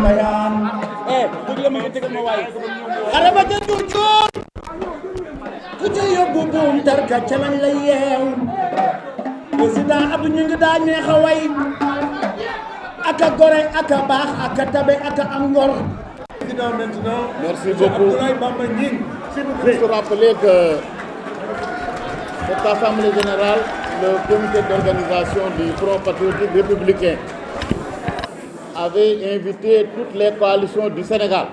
mbayaan araba ja du joor ku ca yóbbu buum tarka ca lañ la yeew président Abdou ñu ngi daa neex a way aka gore aka baax aka tabe aka am ngor. Merci beaucoup. Il faut rappeler que cette assemblée générale, le comité d'organisation du Front patriotique républicain avait invité toutes les coalitions du Sénégal.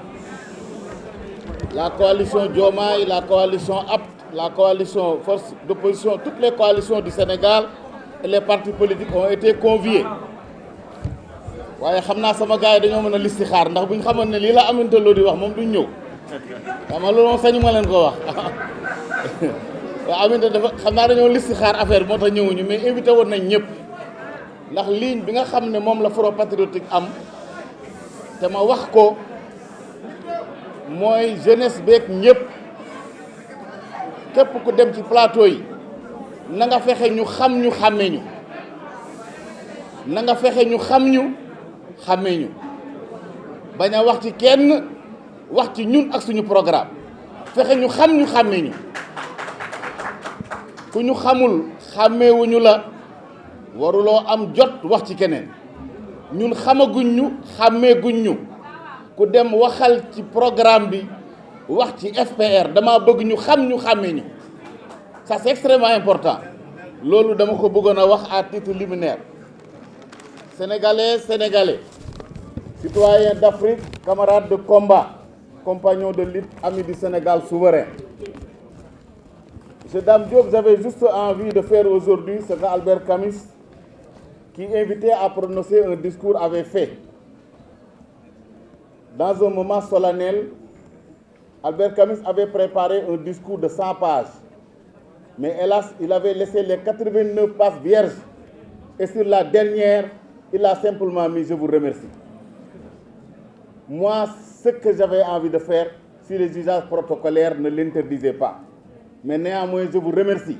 La coalition Diomaye, la coalition APT, la coalition Force d'opposition, toutes les coalitions du Sénégal et les partis politiques ont été conviés. waaye xam naa sama gars yi dañoo mën a listi xaar ndax bu ñu xamoon ne lii la Aminata Lo di wax moom duñ ñëw xam nga loolu moom sañu ma leen ko wax waaw Aminata dafa xam naa dañoo listi xaar affaire bi moo tax ñëwuñu mais invité woon nañ ñëpp ndax ligne bi nga xam ne moom la Front patriotique am te ma wax ko mooy jeunesse beeg ñëpp képp ku dem ci plateau yi na nga fexe ñu xam ñu xàmmee ñu na nga fexe ñu xam ñu xàmmee ñu bañ a wax ci kenn wax ci ñun ak suñu programme fexe ñu xam ñu xàmmee ñu ku ñu xamul xàmmeewuñu la waruloo am jot wax ci keneen ñun xamaguñ ñu xàmmeeguñ ñu ku dem waxal ci programme bi wax ci FPR dama bëgg ñu xam ñu xàmmee ñu ça c'est extrêmement important loolu dama ko bëggoon a wax à titre liminaire. Sénégalais, Sénégalais, citoyens d'Afrique, camarades de combat, compagnons de lutte, amis du Sénégal souverain. Monsieur Dame Diop, j'avais juste envie de faire aujourd'hui ce qu'Albert Camus, qui invitait à prononcer un discours, avait fait. Dans un moment solennel, Albert Camus avait préparé un discours de 100 pages. Mais hélas, il avait laissé les 89 pages vierges. Et sur la dernière, il a simplement mis « Je vous remercie ». Moi, ce que j'avais envie de faire, si les usages protocolaires ne l'interdisaient pas. Mais néanmoins, je vous remercie.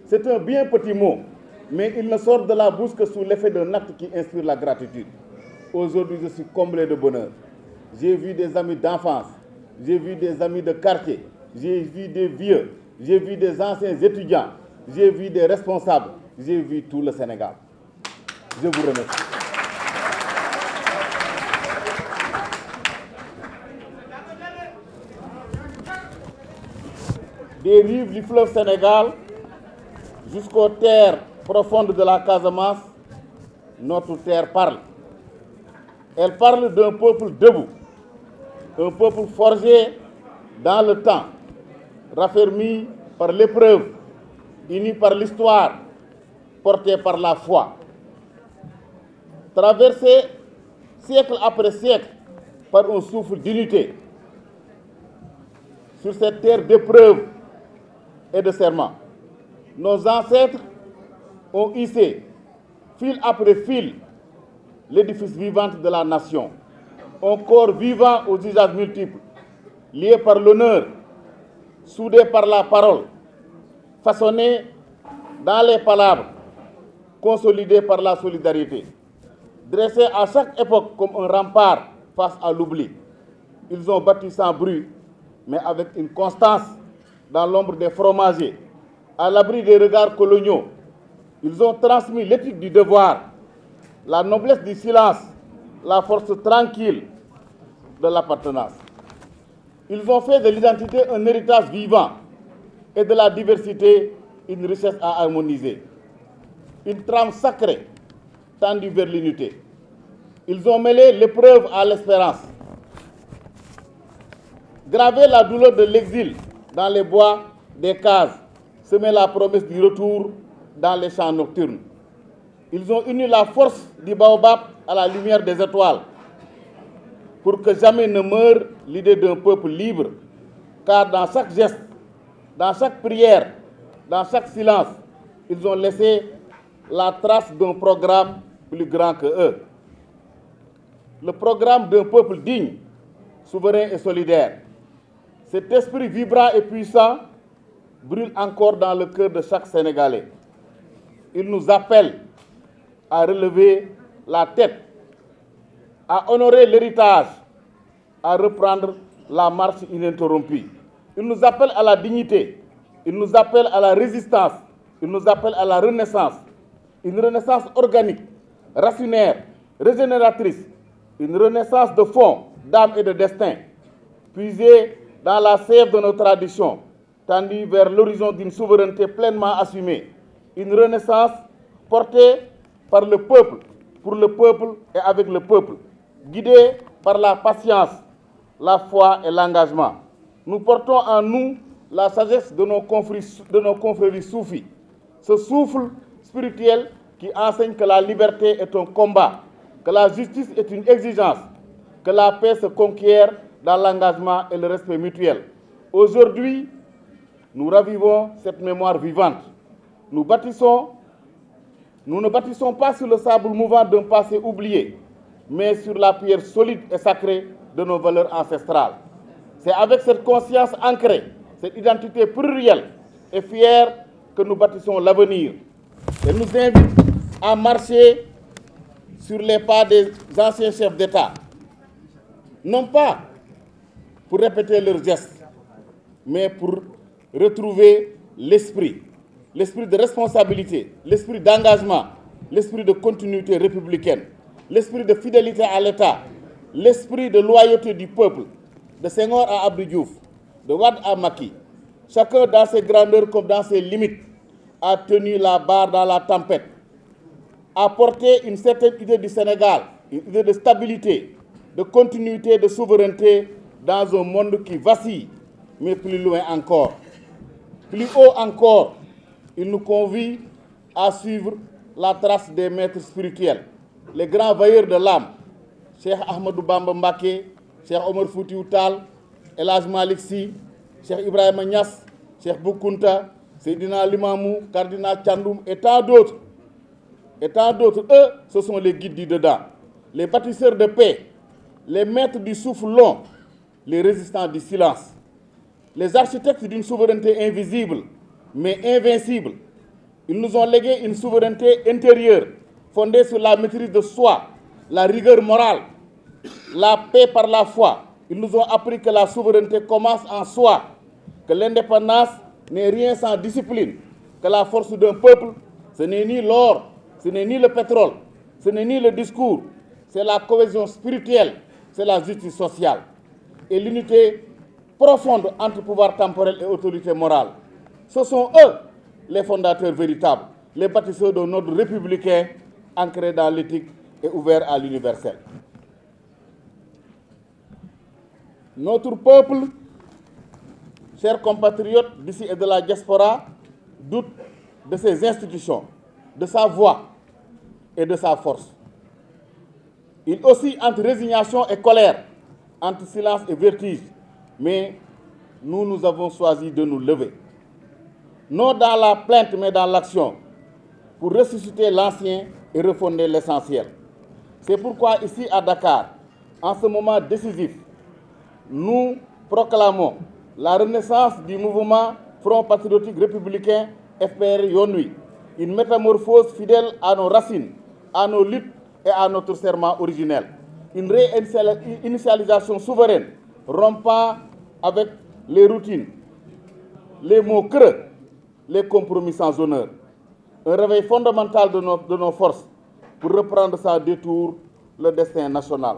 C'est un bien petit mot, mais il ne sort de la bouche que sous l'effet d'un acte qui inspire la gratitude. Aujourd'hui, je suis comblé de bonheur. J'ai vu des amis d'enfance, j'ai vu des amis de quartier, j'ai vu des vieux, j'ai vu des anciens étudiants, j'ai vu des responsables, j'ai vu tout le Sénégal. Je vous remercie. Des rives du fleuve Sénégal jusqu'aux terres profondes de la Casamance, notre terre parle. Elle parle d'un peuple debout, un peuple forgé dans le temps, raffermi par l'épreuve, uni par l'histoire, porté par la foi. Traversé siècle après siècle par un souffle d'unité. Sur cette terre d'épreuve et de serment, nos ancêtres ont hissé, fil après fil, l'édifice vivant de la nation. Un corps vivant aux usages multiples, lié par l'honneur, soudé par la parole, façonné dans les palabres, consolidé par la solidarité. Dressés à chaque époque comme un rempart face à l'oubli. Ils ont bâti sans bruit, mais avec une constance dans l'ombre des fromagers, à l'abri des regards coloniaux. Ils ont transmis l'éthique du devoir, la noblesse du silence, la force tranquille de l'appartenance. Ils ont fait de l'identité un héritage vivant et de la diversité une richesse à harmoniser. Une trame sacrée tendue vers l'unité. Ils ont mêlé l'épreuve à l'espérance, gravé la douleur de l'exil dans les bois des cases, semé la promesse du retour dans les champs nocturnes. Ils ont uni la force du baobab à la lumière des étoiles pour que jamais ne meure l'idée d'un peuple libre, car dans chaque geste, dans chaque prière, dans chaque silence, ils ont laissé la trace d'un programme plus grand que eux. Le programme d'un peuple digne, souverain et solidaire. Cet esprit vibrant et puissant brûle encore dans le cœur de chaque Sénégalais. Il nous appelle à relever la tête à honorer l'héritage, à reprendre la marche ininterrompue. Il nous appelle à la dignité, il nous appelle à la résistance, il nous appelle à la renaissance. Une renaissance organique, racinaire, régénératrice, une renaissance de fond, d'âme et de destin, puisée dans la sève de nos traditions, tendue vers l'horizon d'une souveraineté pleinement assumée. Une renaissance portée par le peuple, pour le peuple et avec le peuple, guidée par la patience, la foi et l'engagement. Nous portons en nous la sagesse de nos confréries soufis, ce souffle spirituel qui enseigne que la liberté est un combat, que la justice est une exigence, que la paix se conquiert dans l'engagement et le respect mutuel. Aujourd'hui, nous ravivons cette mémoire vivante. Nous ne bâtissons pas sur le sable mouvant d'un passé oublié, mais sur la pierre solide et sacrée de nos valeurs ancestrales. C'est avec cette conscience ancrée, cette identité plurielle et fière que nous bâtissons l'avenir. Elle nous invite à marcher sur les pas des anciens chefs d'État, non pas pour répéter leurs gestes, mais pour retrouver l'esprit de responsabilité, l'esprit d'engagement, l'esprit de continuité républicaine, l'esprit de fidélité à l'État, l'esprit de loyauté du peuple, de Senghor à Abdou Diouf, de Wade à Macky. Chacun dans ses grandeurs comme dans ses limites a tenu la barre dans la tempête, a porté une certaine idée du Sénégal, une idée de stabilité, de continuité, de souveraineté dans un monde qui vacille, mais plus loin encore. Plus haut encore, il nous convie à suivre la trace des maîtres spirituels, les grands veilleurs de l'âme, Cheikh Ahmadou Bamba Mbaké, Cheikh Omar Foutiyou Tall, El Hadj Malick Sy, Cheikh Ibrahima Niass, Cheikh Bou Kounta, Seydina Limamou, Cardinal Thiandoum et tant d'autres. Et tant d'autres, eux, ce sont les guides du dedans, les bâtisseurs de paix, les maîtres du souffle long, les résistants du silence, les architectes d'une souveraineté invisible, mais invincible. Ils nous ont légué une souveraineté intérieure, fondée sur la maîtrise de soi, la rigueur morale, la paix par la foi. Ils nous ont appris que la souveraineté commence en soi, que l'indépendance n'est rien sans discipline, que la force d'un peuple, ce n'est ni l'or, ce n'est ni le pétrole, ce n'est ni le discours, c'est la cohésion spirituelle, c'est la justice sociale et l'unité profonde entre pouvoir temporel et autorité morale. Ce sont eux les fondateurs véritables, les bâtisseurs d'un ordre républicain ancré dans l'éthique et ouvert à l'universel. Notre peuple, chers compatriotes d'ici et de la diaspora, doute de ses institutions, de sa voix et de sa force. Il oscille entre résignation et colère, entre silence et vertige, mais nous avons choisi de nous lever. Non dans la plainte, mais dans l'action, pour ressusciter l'ancien et refonder l'essentiel. C'est pourquoi ici à Dakar, en ce moment décisif, nous proclamons la renaissance du mouvement Front Patriotique Républicain FPR Yoon Wi, une métamorphose fidèle à nos racines, à nos luttes et à notre serment originel. Une réinitialisation souveraine, rompant avec les routines, les mots creux, les compromis sans honneur. Un réveil fondamental de nos forces pour reprendre sans détour le destin national.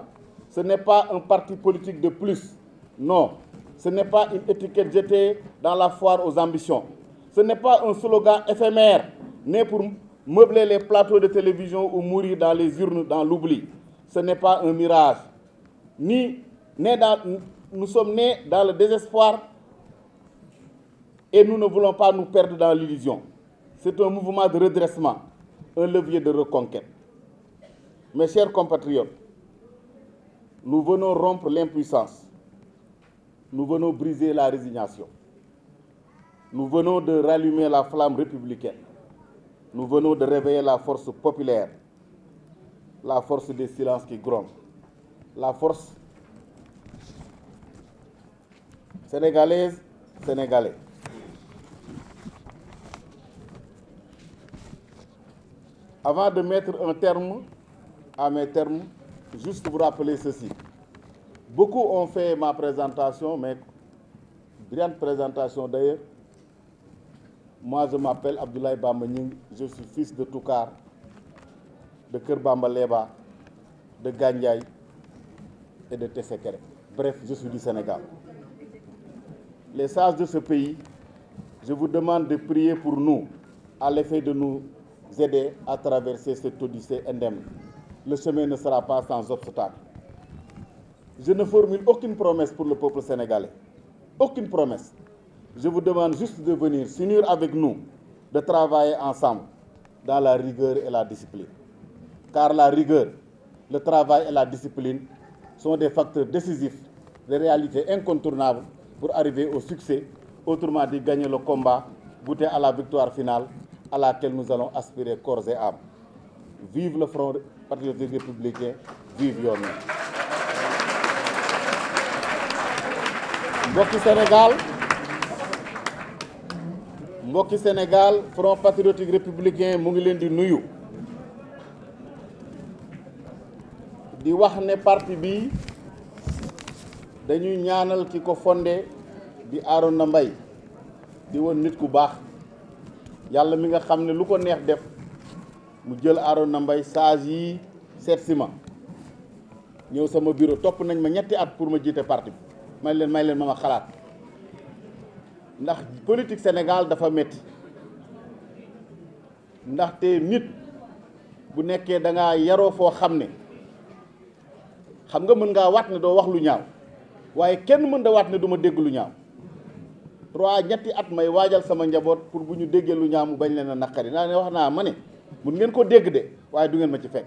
Ce n'est pas un parti politique de plus, non. Ce n'est pas une étiquette jetée dans la foire aux ambitions. Ce n'est pas un slogan éphémère, né pour meubler les plateaux de télévision ou mourir dans les urnes dans l'oubli. Ce n'est pas un mirage. Nous sommes nés dans le désespoir et nous ne voulons pas nous perdre dans l'illusion. C'est un mouvement de redressement, un levier de reconquête. Mes chers compatriotes, nous venons rompre l'impuissance. Nous venons briser la résignation. Nous venons de rallumer la flamme républicaine. Nous venons de réveiller la force populaire, la force des silences qui grondent, la force sénégalaise, sénégalais. Avant de mettre un terme à mes termes, juste vous rappeler ceci. Beaucoup ont fait ma présentation, mais brillante présentation d'ailleurs. Moi, je m'appelle Abdoulaye Bamba Gning, je suis fils de Toukar, de Kër Bamba Leba, de Gandiaye et de Tessékéré. Bref, je suis du Sénégal. Les sages de ce pays, je vous demande de prier pour nous, à l'effet de nous aider à traverser cette odyssée indemne. Le chemin ne sera pas sans obstacle. Je ne formule aucune promesse pour le peuple sénégalais. Aucune promesse. Je vous demande juste de venir s'unir avec nous, de travailler ensemble dans la rigueur et la discipline. Car la rigueur, le travail et la discipline sont des facteurs décisifs, des réalités incontournables pour arriver au succès, autrement dit gagner le combat, goûter à la victoire finale à laquelle nous allons aspirer corps et âme. Vive le Front patriotique républicain, vive Yoon Wi. mbokki Sénégal Front patriotique républicain mu ngi leen di nuyu di wax ne parti bi dañuy ñaanal ki ko fondé di Arona Mbaye di woon nit ku baax yàlla mi nga xam ne lu ko neex def mu jël Arona Mbaye sages yi seet si ma ñëw sama bureau topp nañ ma ñetti at pour ma jiite parti bi may leen ma xalaat ndax politique Sénégal dafa metti ndaxte nit bu nekkee da ngaa yaroo foo xam ne xam nga mën ngaa waat ne doo wax lu ñaaw waaye kenn mën da waat ne du ma dégg lu ñaaw ñetti at may waajal sama njaboot pour bu ñu déggee lu ñaaw mu bañ leen a naqari naa ne wax naa ma ne mun ngeen ko dégg de waaye du ngeen ma ci fekk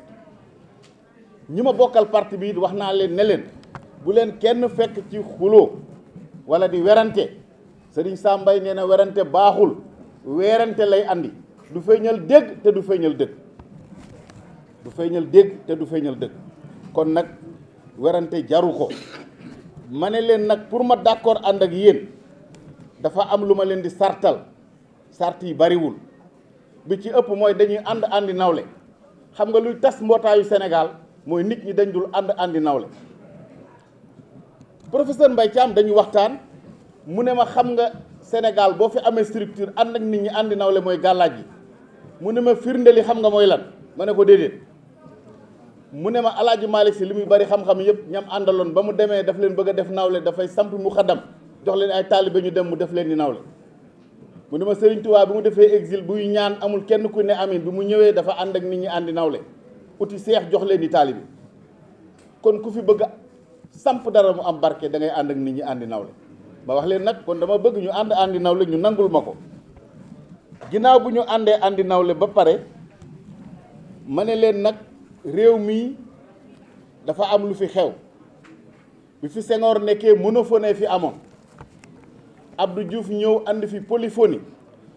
ñi ma bokkal parti bi wax naa leen ne leen bu leen kenn fekk ci xuloo wala di werante Serigne Sam Mbaye nee na werante baaxul weerante lay andi du feeñal dégg te du feeñal dëgg du feeñal dëgg kon nag werante jaru ko ma ne leen nag pour ma d'accord ànd ak yéen dafa am lu ma leen di sartal sart yi bariwul bi ci ëpp mooy dañuy àndi nawle xam nga luy tas mbootaayu Sénégal mooy nit ñi dañ dul àndi nawle professeur Mbaye Thiam dañu waxtaan mu ne ma xam nga Sénégal boo fi amee structure ànd ak nit ñi àndi nawle mooy gàllaaj gi mu ne ma firnde li xam nga mooy lan ma ne ko déedéet mu ne ma Alaaji Malick Si li muy bari xam-xam yëpp ñam àndaloon ba mu demee daf leen bëgg a def nawle dafay samp mu xaddam jox leen ay taalibe ñu dem mu def leen ni nawle mu ne ma Serigne Touba bi mu defee exil buy ñaan amul kenn ku ne amin bi mu ñëwee dafa ànd ak nit ñi àndi nawle uti seex jox leen di taalibe kon ku fi bëgg samp dara mu am barke da ngay ànd ak nit ñi àndi nawle ba wax leen nag kon dama bëgg ñu àndi nawle ñu nangul ma ko ginnaaw bu ñu àndi nawle ba pare ma ne leen nag réew mi dafa am lu fi xew bi fi Senghor nekkee monophonie fi amoon Abdou Diouf ñëw andi fi polyphonie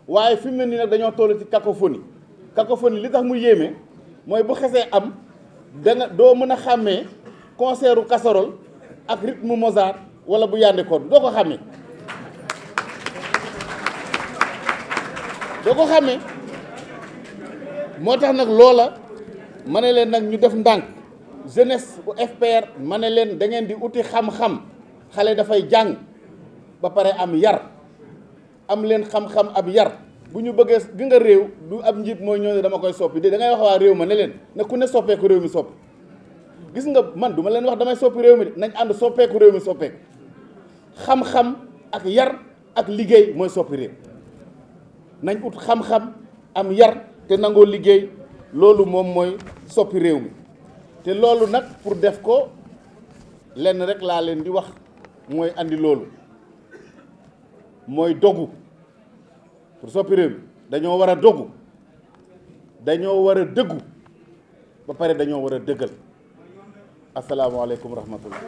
waaye fi mu ne nii nag dañoo toll ci cacophonie li tax mu yéeme mooy bu xesee am doo mën a xàmmee concertu casserole ak rythme Mozart wala bu yande koon doo ko xàmmee moo tax nag loola ma ne leen nag ñu def ndànk jeunesse bu FPR ma ne leen da ngeen di uti xam-xam xale dafay jàng ba pare am yar am leen xam-xam ab yar bu ñu bëggee gi nga réew du ab njiit mooy ñëw ne dama koy soppi de da ngay wax waa réew ma ne leen ne ku ne soppeeku réew mi soppi gis nga man du ma leen wax damay soppi réew mi de nañ ànd soppeeku réew mi soppeeku xam-xam ak yar ak liggéey mooy soppi réew nañ ut xam-xam am yar te nangoo liggéey loolu moom mooy soppi réew mi te loolu nag pour def ko lenn rek laa leen di wax mooy andi loolu mooy dogu pour soppi réew mi dañoo war a dogu dañoo war a dëggu ba pare dañoo war a dëggal asalaamaaleykum wa rahmatullah